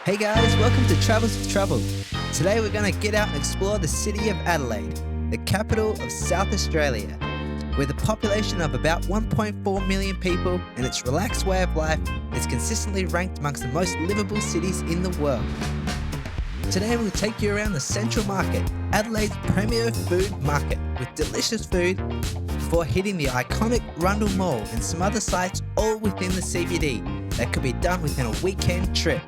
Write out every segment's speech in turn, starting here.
Hey guys, welcome to Travels with Trouble. Today we're going to get out and explore the city of Adelaide, the capital of South Australia. With a population of about 1.4 million people and its relaxed way of life, it's consistently ranked amongst the most livable cities in the world. Today we'll take you around the Central Market, Adelaide's premier food market, with delicious food before hitting the iconic Rundle Mall and some other sites all within the CBD that could be done within a weekend trip.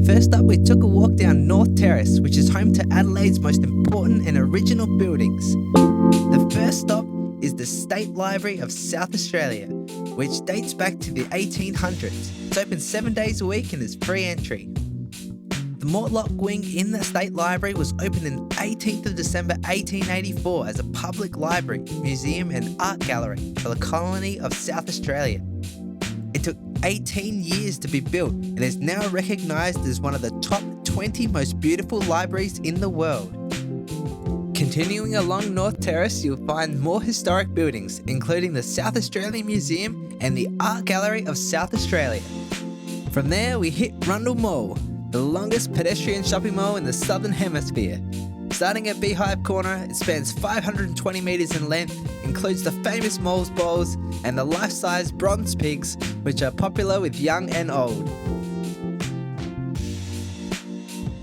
First up, we took a walk down North Terrace, which is home to Adelaide's most important and original buildings. The first stop is the State Library of South Australia, which dates back to the 1800s. It's open 7 days a week and is free entry. The Mortlock wing in the State Library was opened on 18th of December 1884 as a public library, museum and art gallery for the colony of South Australia. It took 18 years to be built and is now recognised as one of the top 20 most beautiful libraries in the world. Continuing along North Terrace, you'll find more historic buildings, including the South Australian Museum and the Art Gallery of South Australia. From there, we hit Rundle Mall, the longest pedestrian shopping mall in the Southern Hemisphere. Starting at Beehive Corner, it spans 520 metres in length, includes the famous Moles Bowls and the life-size bronze pigs, which are popular with young and old.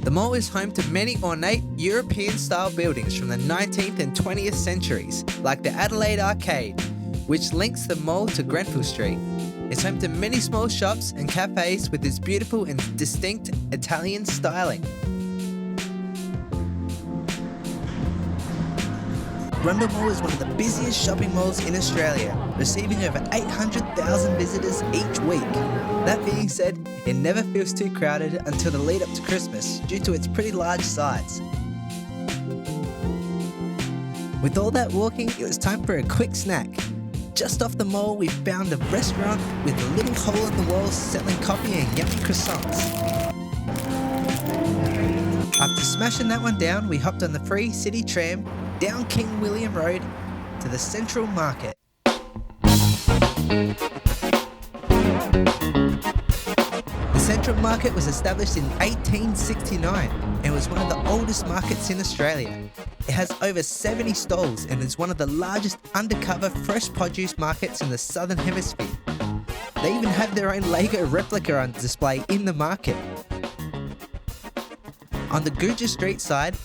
The mall is home to many ornate European-style buildings from the 19th and 20th centuries, like the Adelaide Arcade, which links the mall to Grenfell Street. It's home to many small shops and cafes with its beautiful and distinct Italian styling. Rundle Mall is one of the busiest shopping malls in Australia, receiving over 800,000 visitors each week. That being said, it never feels too crowded until the lead up to Christmas due to its pretty large size. With all that walking, it was time for a quick snack. Just off the mall, we found a restaurant with a little hole in the wall selling coffee and yummy croissants. After smashing that one down, we hopped on the free city tram down King William Road to the Central Market. The Central Market was established in 1869 and was one of the oldest markets in Australia. It has over 70 stalls and is one of the largest undercover fresh produce markets in the Southern Hemisphere. They even have their own Lego replica on display in the market. On the Guja Street side,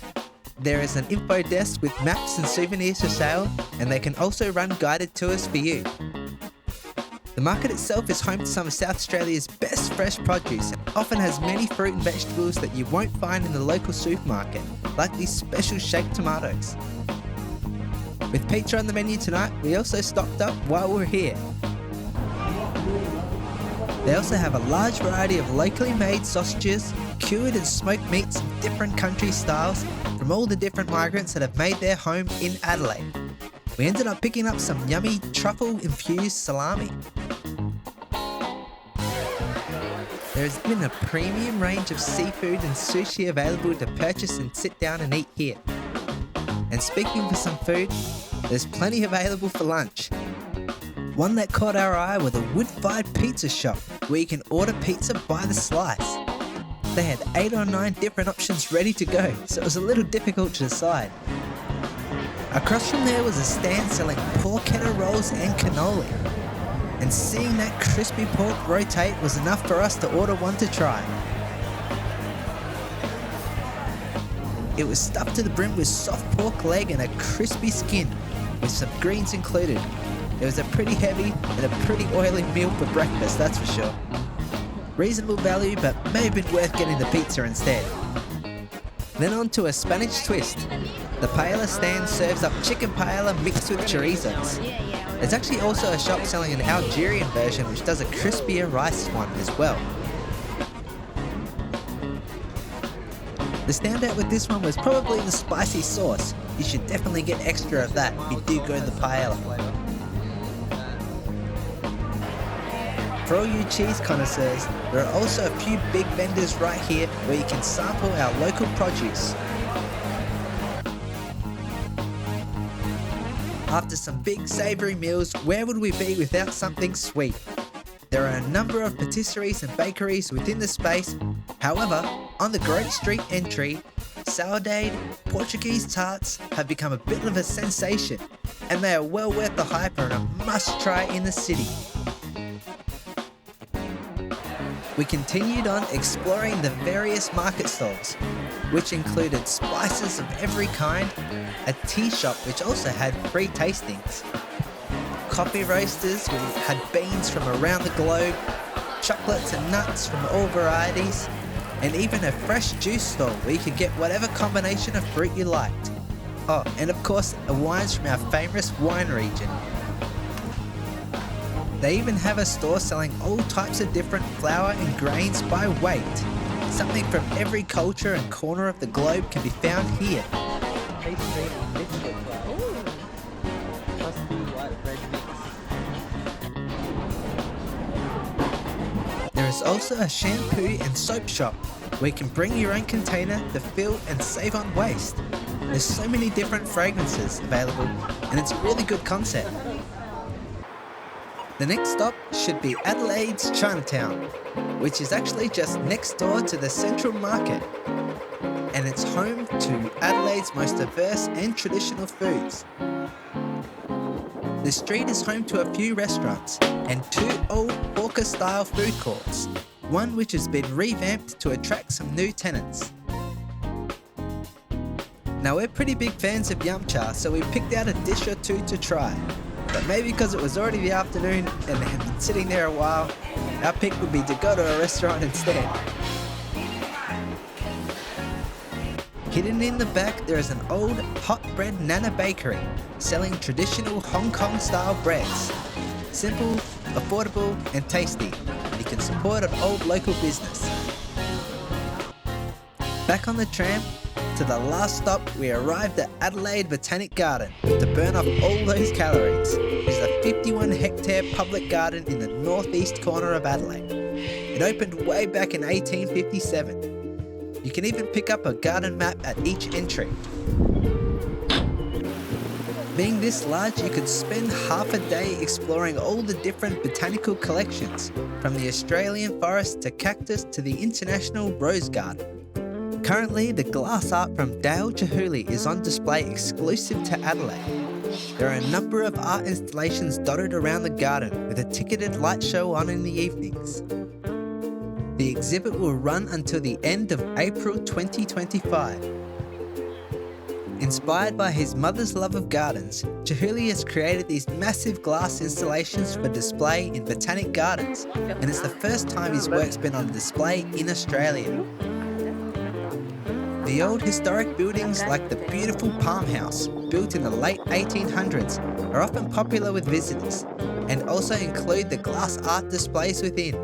there is an info desk with maps and souvenirs for sale, and they can also run guided tours for you. The market itself is home to some of South Australia's best fresh produce and often has many fruit and vegetables that you won't find in the local supermarket, like these special shaped tomatoes. With pizza on the menu tonight, we also stocked up while we're here. They also have a large variety of locally made sausages, cured and smoked meats in different country styles from all the different migrants that have made their home in Adelaide. We ended up picking up some yummy truffle-infused salami. There is even a premium range of seafood and sushi available to purchase and sit down and eat here. And speaking of some food, there's plenty available for lunch. One that caught our eye was a wood-fired pizza shop where you can order pizza by the slice. They had 8 or 9 different options ready to go, so it was a little difficult to decide. Across from there was a stand selling porchetta rolls and cannoli. And seeing that crispy pork rotate was enough for us to order one to try. It was stuffed to the brim with soft pork leg and a crispy skin, with some greens included. It was a pretty heavy and a pretty oily meal for breakfast, that's for sure. Reasonable value, but may have been worth getting the pizza instead. Then on to a Spanish twist. The paella stand serves up chicken paella mixed with chorizos. There's actually also a shop selling an Algerian version which does a crispier rice one as well. The standout with this one was probably the spicy sauce. You should definitely get extra of that if you do go to the paella. For all you cheese connoisseurs, there are also a few big vendors right here where you can sample our local produce. After some big savoury meals, where would we be without something sweet? There are a number of patisseries and bakeries within the space. However, on the Great Street entry, sourdough Portuguese tarts have become a bit of a sensation, and they are well worth the hype and a must-try in the city. We continued on exploring the various market stalls, which included spices of every kind, a tea shop which also had free tastings, coffee roasters which had beans from around the globe, chocolates and nuts from all varieties, and even a fresh juice stall where you could get whatever combination of fruit you liked. Oh, and of course, wines from our famous wine region. They even have a store selling all types of different flour and grains by weight. Something from every culture and corner of the globe can be found here. Pastry and biscuit flour. Plus the white bread mix. There is also a shampoo and soap shop where you can bring your own container to fill and save on waste. There's so many different fragrances available, and it's a really good concept. The next stop should be Adelaide's Chinatown, which is actually just next door to the Central Market, and it's home to Adelaide's most diverse and traditional foods. The street is home to a few restaurants and two old hawker-style food courts, one which has been revamped to attract some new tenants. Now, we're pretty big fans of yum cha, so we picked out a dish or two to try. But maybe because it was already the afternoon and had been sitting there a while, our pick would be to go to a restaurant instead. Hidden in the back, there is an old hot bread nana bakery selling traditional Hong Kong style breads. Simple, affordable and tasty, and you can support an old local business. Back on the tram, to the last stop, we arrived at Adelaide Botanical Garden to burn off all those calories. It is a 51-hectare public garden in the northeast corner of Adelaide. It opened way back in 1857. You can even pick up a garden map at each entry. Being this large, you could spend half a day exploring all the different botanical collections, from the Australian forest to cactus to the international rose garden. Currently, the glass art from Dale Chihuly is on display exclusive to Adelaide. There are a number of art installations dotted around the garden with a ticketed light show on in the evenings. The exhibit will run until the end of April 2025. Inspired by his mother's love of gardens, Chihuly has created these massive glass installations for display in Botanic Gardens, and it's the first time his work's been on display in Australia. The old historic buildings like the beautiful Palm House, built in the late 1800s, are often popular with visitors, and also include the glass art displays within.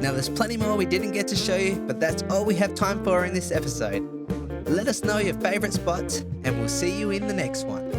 Now, there's plenty more we didn't get to show you, but that's all we have time for in this episode. Let us know your favourite spots, and we'll see you in the next one.